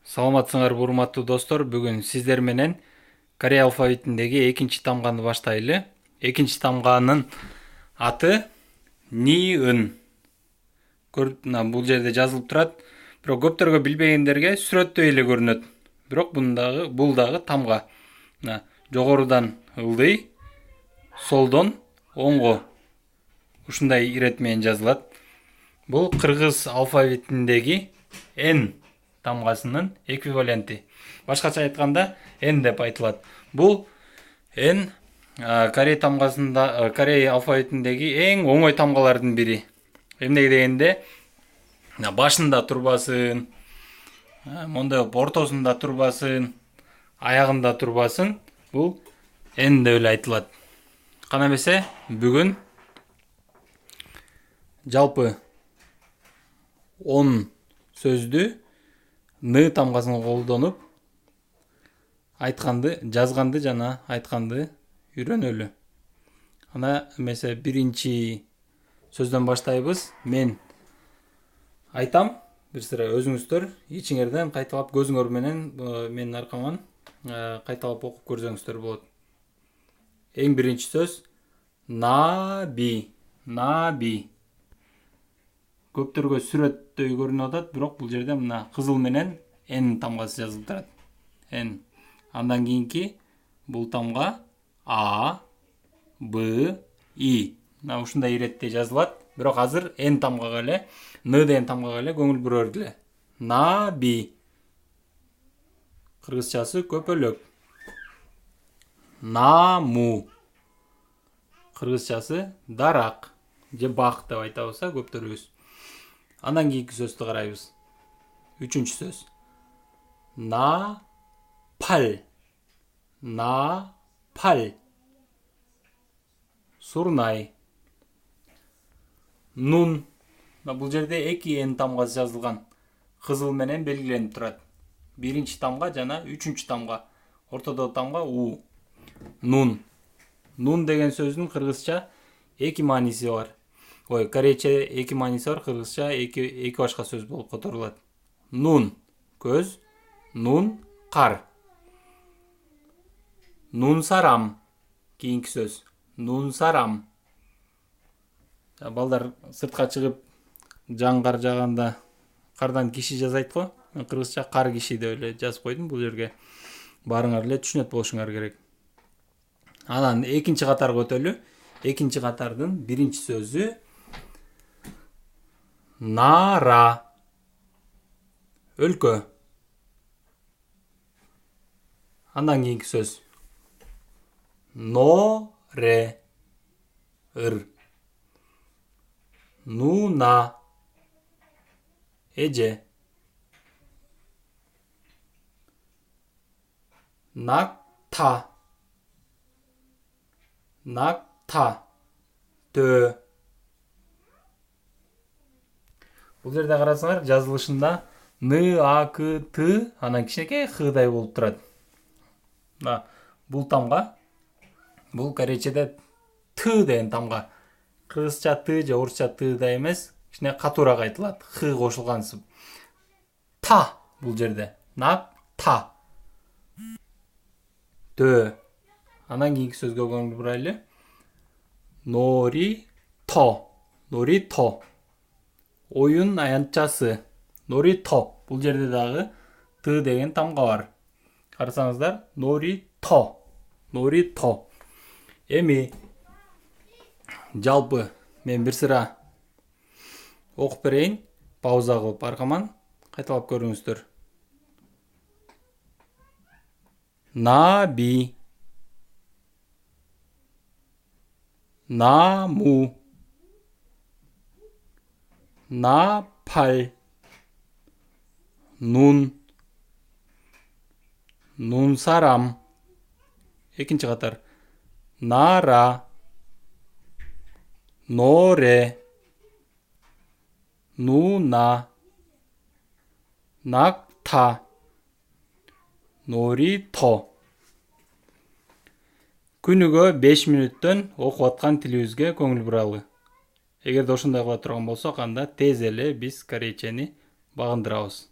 Саламатсыңарбы урматтуу достор, бүгүн сиздер менен Корей алфавитиндеги экинчи тамганы баштайлы. Экинчи тамганын аты Ни-ын. Бул жерде жазылып турат. Бирок көптөргө билбегендерге сүрөттөй эле көрүнөт. Бирок бул дагы тамга. Жогорудан ылдый, солдон оңго. Ушундай ирет менен жазылат. Бул кыргыз алфавитиндеги Н тамгасынын эквиваленти. Башкача айтканда N деп айтылат. Бул N Корей тамгасында, Корей алфавитиндеги эң оңой тамгалардын бири. Эмнеге дегенде, башында турбасын, мондай ортосунда турбасын, аягында турбасын, бул N деп эле айтылат. Кана эмесе, бүгүн жалпы 10 сөздү Н тамгасын колдонуп айтканды, жазганды жана айтканды үйрөнөлү. Ана эмесе биринчи сөздөн баштайбыз. Мен айтам, бир сыра өзүңүздөр ичиңерден кайталап көзүңөр менен менин аркаман кайталап окуп көрсөңүздөр болот. Эң биринчи сөз наби. Наби. Көптөргө сүрөттөй көрүнүп атат, бирок бул жерде мына кызыл менен N тамгасы жазылып турат. N. Андан кийинки бул тамга А, Б, И. Мына ушундай иретте жазылат, бирок азыр N тамгага эле, Н деген тамгага эле көңүл бурайлы. Наби. Кыргызчасы көпөлөк. Наму. Кыргызчасы дарак же бак деп айтабыз көптөрүбүз. Андан кийинки сөздү карайбыз. Үчүнчү сөз. На-пал. На-пал. Сурнай. Нун. Бул жерде эки N тамгасы жазылган. Кызыл менен белгиленип турат. Биринчи тамга жана үчүнчү тамга. Ортодогу тамга У. Нун. Нун деген сөздүн кыргызча эки мааниси бар. Корейче эки мааниси бар, кыргызча эки башка сөз болуп которулат. Нун көз, нун кар. Нун сарам кийинки сөз. Нун сарам. Балдар сыртка чыгып жаңгар жаганда кардан киши жазайт го. Мен кыргызча кар киши деп эле жазып койдум. Бул жерге баарыңар эле түшүнөт болушуңар керек. Анан экинчи катарга өтөлү. Экинчи катардын биринчи сөзү нара. Өлкө. Андан кийинки сөз норе. Ыр. Нуна. Эже. Накта. Накта. Тө. Бул жерде карасаңар, жазылышында Н, А, К, Т, анан кичинекей Хдай болуп турат. Бул тамга, бул корейчеде Т деген тамга. Кыргызча Т же орусча Тда эмес, кичине катуураак айтылат. Х кошулгансып. Та бул жерде. Нак та. Тө. Анан кийинки сөзгө көңүл бурайлы. Нори то. Нори то. Оюн аянтчасы. Нори то. Бул жерде дагы Т деген тамга бар. Карасаңыздар, нори то. Нори то. Эми жалпы мен бир сыра окуп берейин. Пауза кылып аркаман кайталап көрүңүздөр. Наби. Наму. Напал. Нун. Нун сарам. Экинчи катар. Нара. Норе. Нуна. Накта. Норито. Күнүгө 5 мүнөттөн окуп аткан тилибизге көңүл буралы. Эгерде ошондой кыла турган болсок, анда тез эле биз корейчени багындырабыз.